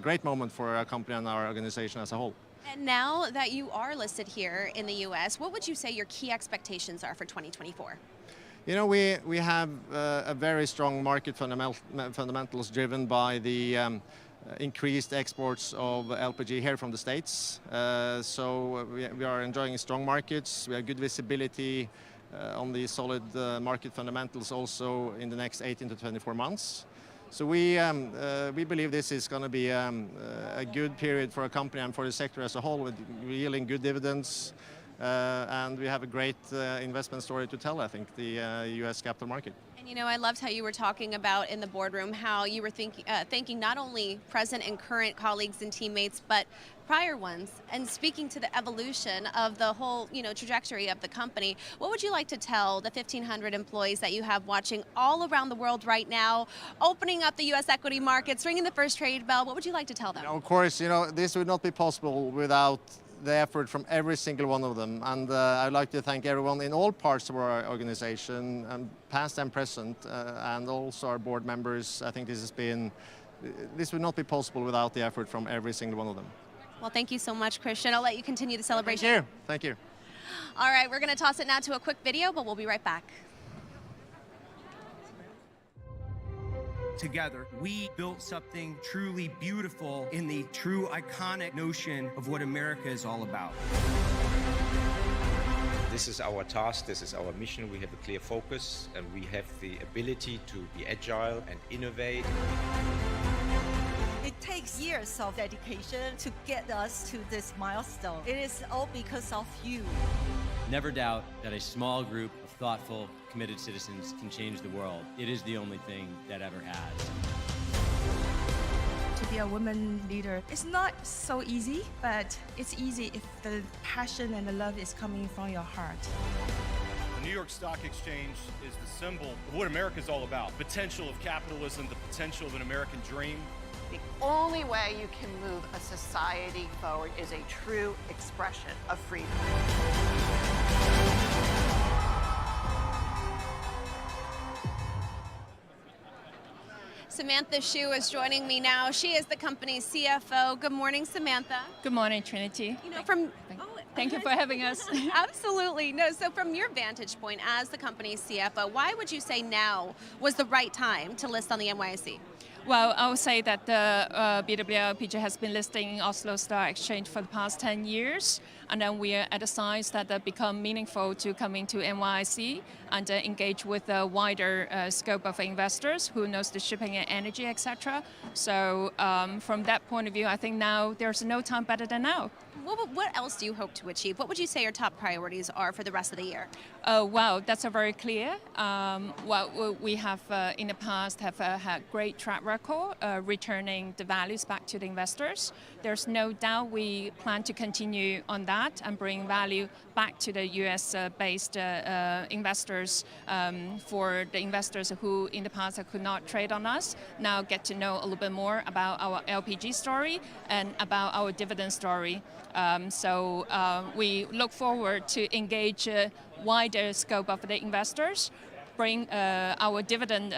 great moment for our company and our organization as a whole. And now that you are listed here in the US, what would you say your key expectations are for 2024? We have a very strong market fundamentals driven by the increased exports of LPG here from the States. So we are enjoying strong markets. We have good visibility on the solid market fundamentals also in the next 18 to 24 months. So we believe this is going to be a good period for our company and for the sector as a whole, with yielding good dividends. And we have a great investment story to tell, I think, the US capital market. And I loved how you were talking about in the boardroom how you were thanking not only present and current colleagues and teammates, but prior ones, and speaking to the evolution of the whole trajectory of the company. What would you like to tell the 1,500 employees that you have watching all around the world right now, opening up the US equity markets, ringing the first trade bell? What would you like to tell them? Of course, this would not be possible without the effort from every single one of them. And I'd like to thank everyone in all parts of our organization, past and present, and also our board members. I think this would not be possible without the effort from every single one of them. Well, thank you so much, Kristian. I'll let you continue the celebration. Thank you. Thank you. All right, we're going to toss it now to a quick video, but we'll be right back. Together, we built something truly beautiful in the true iconic notion of what America is all about. This is our task, this is our mission. We have a clear focus and we have the ability to be agile and innovate. It takes years of dedication to get us to this milestone. It is all because of you. Never doubt that a small group of thoughtful, committed citizens can change the world. It is the only thing that ever has. To be a woman leader, it's not so easy, but it's easy if the passion and the love is coming from your heart. The New York Stock Exchange is the symbol of what America is all about. Potential of capitalism, the potential of an American dream. The only way you can move a society forward is a true expression of freedom. Samantha Hsu is joining me now. She is the company's CFO. Good morning, Samantha. Good morning, Trinity. Thank you for having us. Absolutely. No, so from your vantage point as the company's CFO, why would you say now was the right time to list on the NYSE? Well, I would say that the BW LPG has been listing in Oslo Stock Exchange for the past 10 years, and then we are at a size that become meaningful to come into NYSE and engage with a wider scope of investors who knows the shipping and energy, etc. So from that point of view, I think now there's no time better than now. What else do you hope to achieve? What would you say your top priorities are for the rest of the year? Wow, that's a very clear. We have in the past have had great track record returning the values back to the investors. There's no doubt we plan to continue on that and bring value back to the US-based investors. For the investors who in the past could not trade on us, now get to know a little bit more about our LPG story and about our dividend story. We look forward to engage a wider scope of the investors, bring our dividend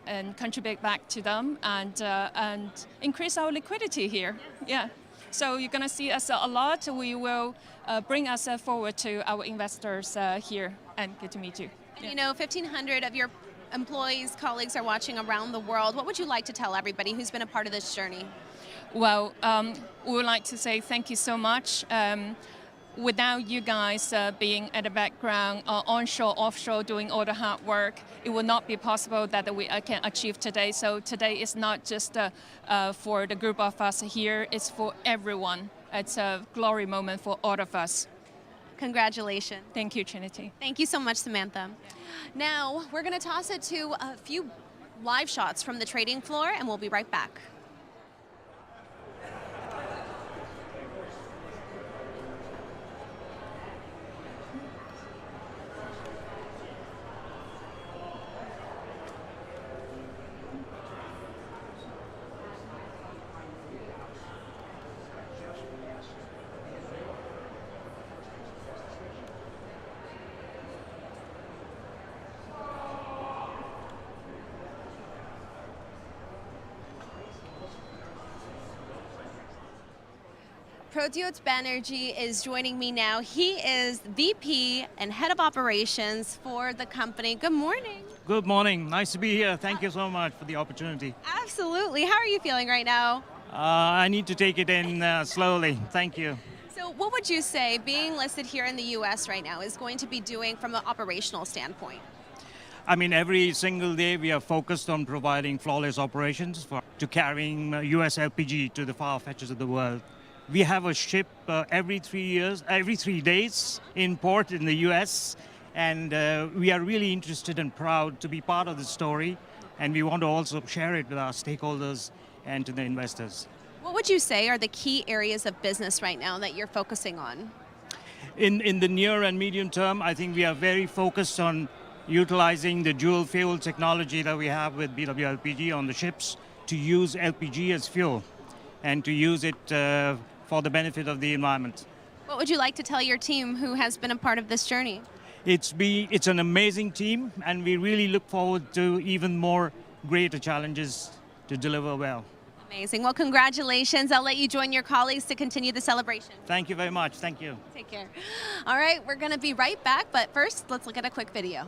and contribute back to them, and increase our liquidity here. Yeah. So you're going to see us a lot. We will bring us forward to our investors here, and good to meet you. And you know, 1,500 of your employees, colleagues are watching around the world. What would you like to tell everybody who's been a part of this journey? Well, we would like to say thank you so much. Without you guys being at the background, onshore, offshore, doing all the hard work, it would not be possible that we can achieve today. So today is not just for the group of us here, it's for everyone. It's a glory moment for all of us. Congratulations. Thank you, Trinity. Thank you so much, Samantha. Now, we're going to toss it to a few live shots from the trading floor, and we'll be right back. Pradyot Banerjee is joining me now. He is VP and Head of Operations for the company. Good morning. Good morning. Nice to be here. Thank you so much for the opportunity. Absolutely. How are you feeling right now? I need to take it in slowly. Thank you. So what would you say being listed here in the U.S. right now is going to be doing from an operational standpoint? I mean, every single day we are focused on providing flawless operations to carrying US LPG to the far fetches of the world. We have a ship every 3 days in port in the US, and we are really interested and proud to be part of the story, and we want to also share it with our stakeholders and to the investors. What would you say are the key areas of business right now that you're focusing on? In the near and medium term, I think we are very focused on utilizing the dual fuel technology that we have with BW LPG on the ships to use LPG as fuel and to use it for the benefit of the environment. What would you like to tell your team who has been a part of this journey? It's an amazing team, and we really look forward to even more greater challenges to deliver well. Amazing. Well, congratulations. I'll let you join your colleagues to continue the celebration. Thank you very much. Thank you. Take care. All right, we're going to be right back, but first, let's look at a quick video.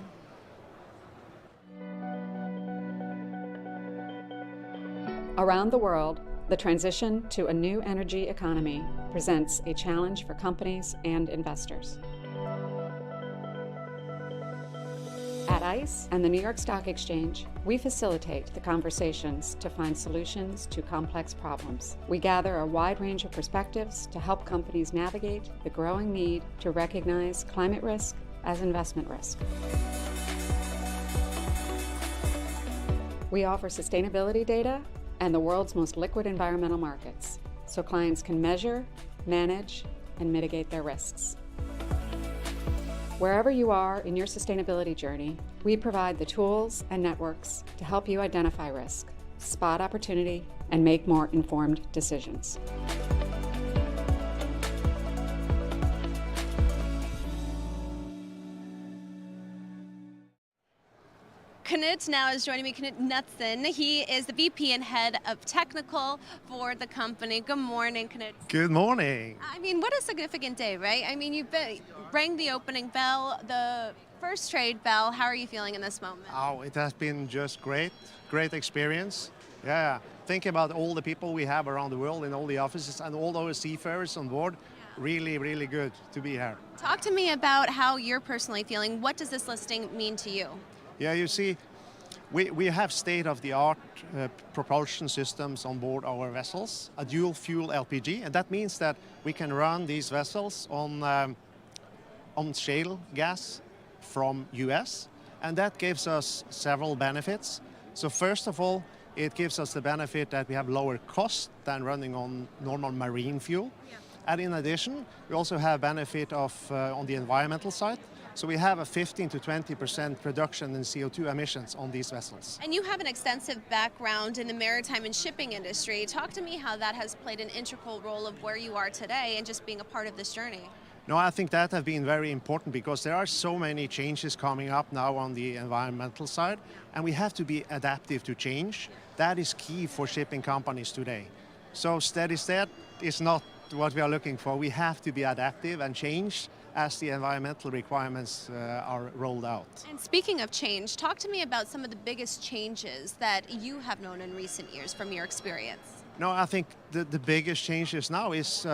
Around the world, the transition to a new energy economy presents a challenge for companies and investors. At ICE and the New York Stock Exchange, we facilitate the conversations to find solutions to complex problems. We gather a wide range of perspectives to help companies navigate the growing need to recognize climate risk as investment risk. We offer sustainability data and the world's most liquid environmental markets, so clients can measure, manage, and mitigate their risks. Wherever you are in your sustainability journey, we provide the tools and networks to help you identify risk, spot opportunity, and make more informed decisions. Knut now is joining me, Knut Knudsen. He is the VP and Head of Technical for the company. Good morning, Knut. Good morning. I mean, what a significant day, right? I mean, you rang the opening bell, the first trade bell. How are you feeling in this moment? Oh, it has been just great experience. Yeah, think about all the people we have around the world in all the offices and all those seafarers on board. Really, really good to be here. Talk to me about how you're personally feeling. What does this listing mean to you? Yeah, you see, We have state-of-the-art propulsion systems on board our vessels, a dual-fuel LPG, and that means that we can run these vessels on shale gas from US, and that gives us several benefits. So first of all, it gives us the benefit that we have lower cost than running on normal marine fuel. Yeah. And in addition, we also have benefit of on the environmental side. So we have a 15 to 20% reduction in CO2 emissions on these vessels. And you have an extensive background in the maritime and shipping industry. Talk to me how that has played an integral role of where you are today and just being a part of this journey. No, I think that has been very important because there are so many changes coming up now on the environmental side, and we have to be adaptive to change. That is key for shipping companies today. So steady state is not what we are looking for. We have to be adaptive and change as the environmental requirements are rolled out. And speaking of change, talk to me about some of the biggest changes that you have known in recent years from your experience. No, I think the biggest changes now is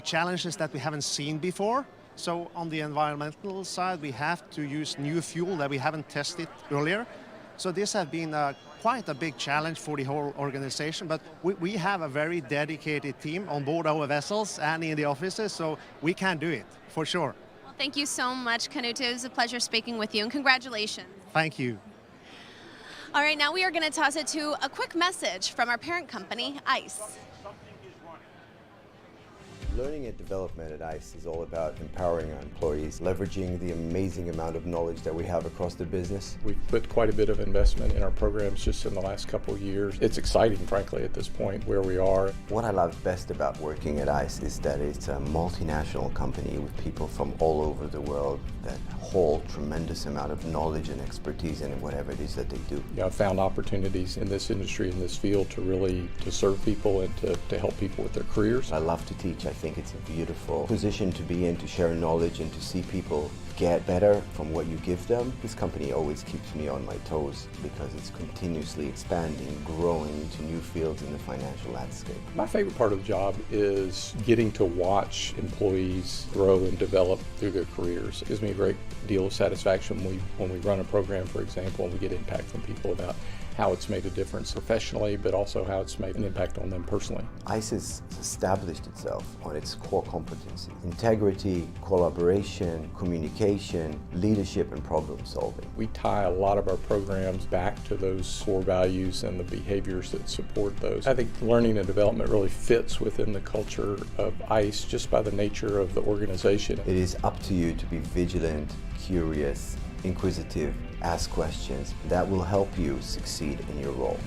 challenges that we haven't seen before. So on the environmental side, we have to use new fuel that we haven't tested earlier. So this has been quite a big challenge for the whole organization, but we have a very dedicated team on board our vessels and in the offices, so we can do it, for sure. Well, thank you so much, Knut. It was a pleasure speaking with you, and congratulations. Thank you. All right, now we are going to toss it to a quick message from our parent company, ICE. Learning and development at ICE is all about empowering our employees, leveraging the amazing amount of knowledge that we have across the business. We've put quite a bit of investment in our programs just in the last couple of years. It's exciting, frankly, at this point where we are. What I love best about working at ICE is that it's a multinational company with people from all over the world that hold tremendous amount of knowledge and expertise in whatever it is that they do. Yeah, I've found opportunities in this industry, in this field, to really serve people and to help people with their careers. I love to teach. I think it's a beautiful position to be in, to share knowledge and to see people get better from what you give them. This company always keeps me on my toes because it's continuously expanding, growing into new fields in the financial landscape. My favorite part of the job is getting to watch employees grow and develop through their careers. It gives me a great deal of satisfaction when we run a program, for example, and we get impact from people about how it's made a difference professionally, but also how it's made an impact on them personally. ICE has established itself on its core competencies: integrity, collaboration, communication, leadership, and problem solving. We tie a lot of our programs back to those core values and the behaviors that support those. I think learning and development really fits within the culture of ICE just by the nature of the organization. It is up to you to be vigilant, curious, inquisitive, ask questions that will help you succeed in your role.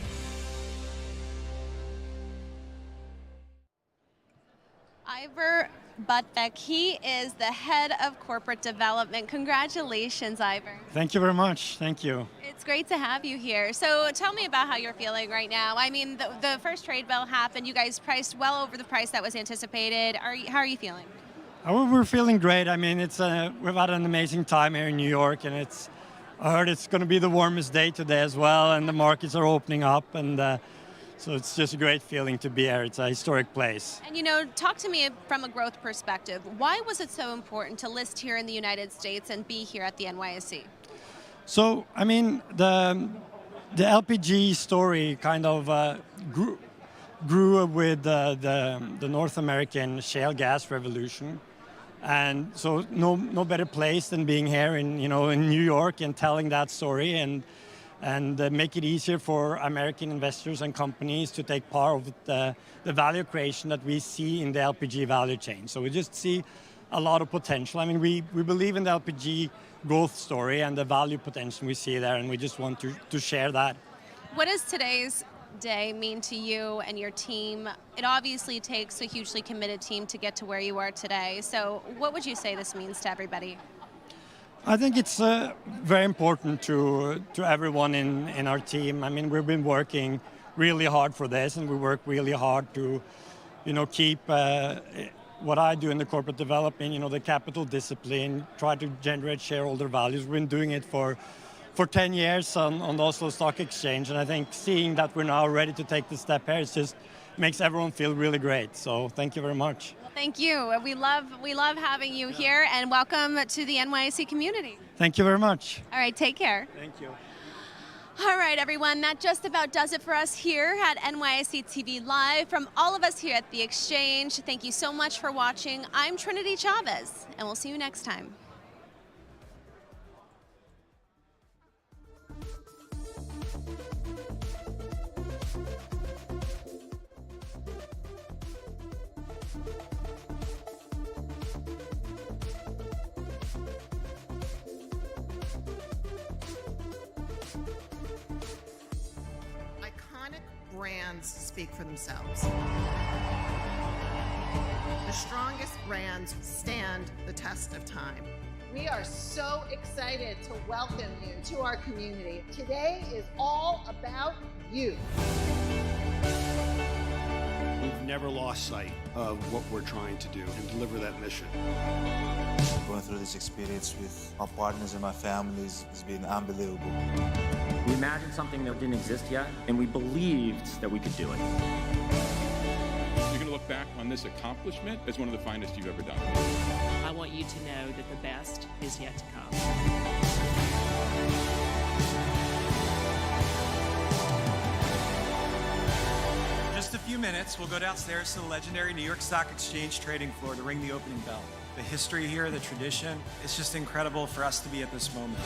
Ivor Buttbeck, he is the head of corporate development. Congratulations, Ivor. Thank you very much. Thank you. It's great to have you here. So tell me about how you're feeling right now. I mean, the first trade bill happened. You guys priced well over the price that was anticipated. How are you feeling? We're feeling great. I mean, we've had an amazing time here in New York, and I heard it's going to be the warmest day today as well, and the markets are opening up, and so it's just a great feeling to be here. It's a historic place. And talk to me from a growth perspective. Why was it so important to list here in the United States and be here at the NYSE? So, I mean, the LPG story kind of grew with the North American shale gas revolution. And so no better place than being here in New York and telling that story and make it easier for American investors and companies to take part of the value creation that we see in the LPG value chain. So we just see a lot of potential. I mean, we believe in the LPG growth story and the value potential we see there, and we just want to share that. What does today's day mean to you and your team? It obviously takes a hugely committed team to get to where you are today. So what would you say this means to everybody? I think it's very important to everyone in our team. I mean, we've been working really hard for this, and we work really hard to, keep what I do in the corporate development, the capital discipline, try to generate shareholder values. We've been doing it for 10 years on the Oslo Stock Exchange, and I think seeing that we're now ready to take the step here, it just makes everyone feel really great. So thank you very much. Thank you. We love having you here, and welcome to the NYSE community. Thank you very much. All right, take care. Thank you. All right, everyone, that just about does it for us here at NYSE TV Live. From all of us here at The Exchange, thank you so much for watching. I'm Trinity Chavez, and we'll see you next time. Iconic brands speak for themselves. The strongest brands stand the test of time. We are so excited to welcome you to our community. Today is all about you. We've never lost sight of what we're trying to do and deliver that mission. Going through this experience with our partners and my families has been unbelievable. We imagined something that didn't exist yet, and we believed that we could do it. You're going to look back on this accomplishment as one of the finest you've ever done. I want you to know that the best is yet to come. Just a few minutes, we'll go downstairs to the legendary New York Stock Exchange trading floor to ring the opening bell. The history here, the tradition, it's just incredible for us to be at this moment.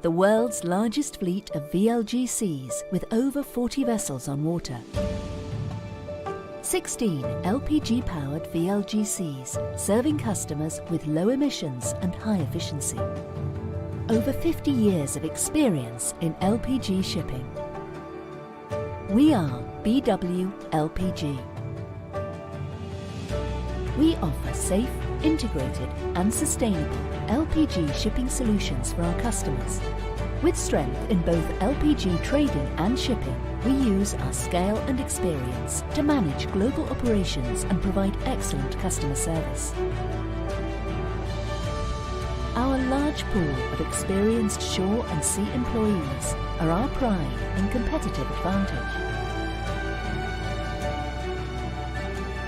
The world's largest fleet of VLGCs with over 40 vessels on water. 16 LPG-powered VLGCs serving customers with low emissions and high efficiency. Over 50 years of experience in LPG shipping. We are BW LPG. We offer safe, integrated and sustainable LPG shipping solutions for our customers. With strength in both LPG trading and shipping, we use our scale and experience to manage global operations and provide excellent customer service. Our large pool of experienced shore and sea employees are our pride and competitive advantage.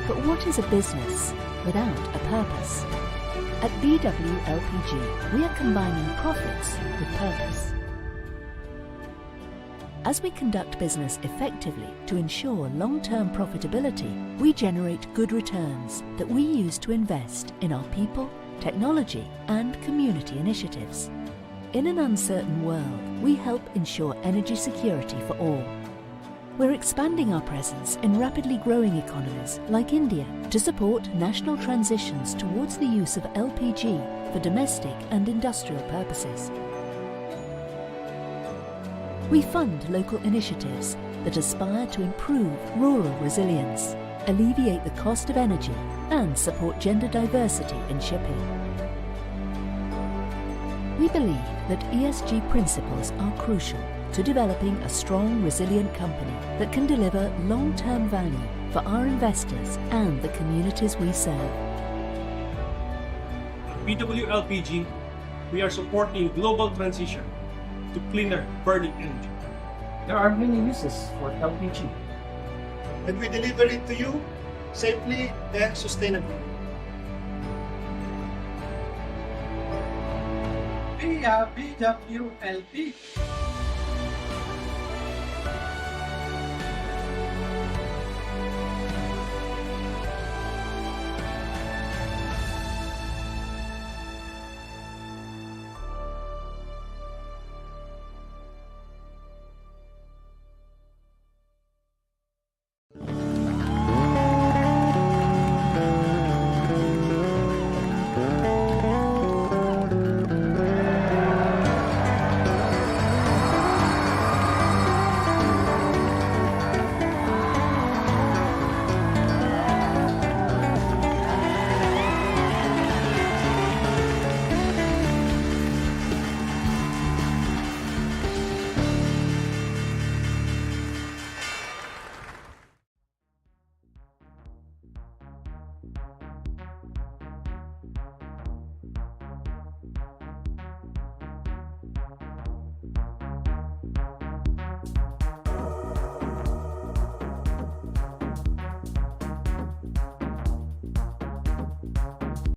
But what is a business without a purpose? At BW LPG, we are combining profits with purpose. As we conduct business effectively to ensure long-term profitability, we generate good returns that we use to invest in our people, technology, and community initiatives. In an uncertain world, we help ensure energy security for all. We're expanding our presence in rapidly growing economies like India to support national transitions towards the use of LPG for domestic and industrial purposes. We fund local initiatives that aspire to improve rural resilience, alleviate the cost of energy, and support gender diversity in shipping. We believe that ESG principles are crucial to developing a strong, resilient company that can deliver long-term value for our investors and the communities we serve. At BW LPG, we are supporting global transition to cleaner burning energy. There are many uses for LPG. And we deliver it to you safely and sustainably. We are BWLP.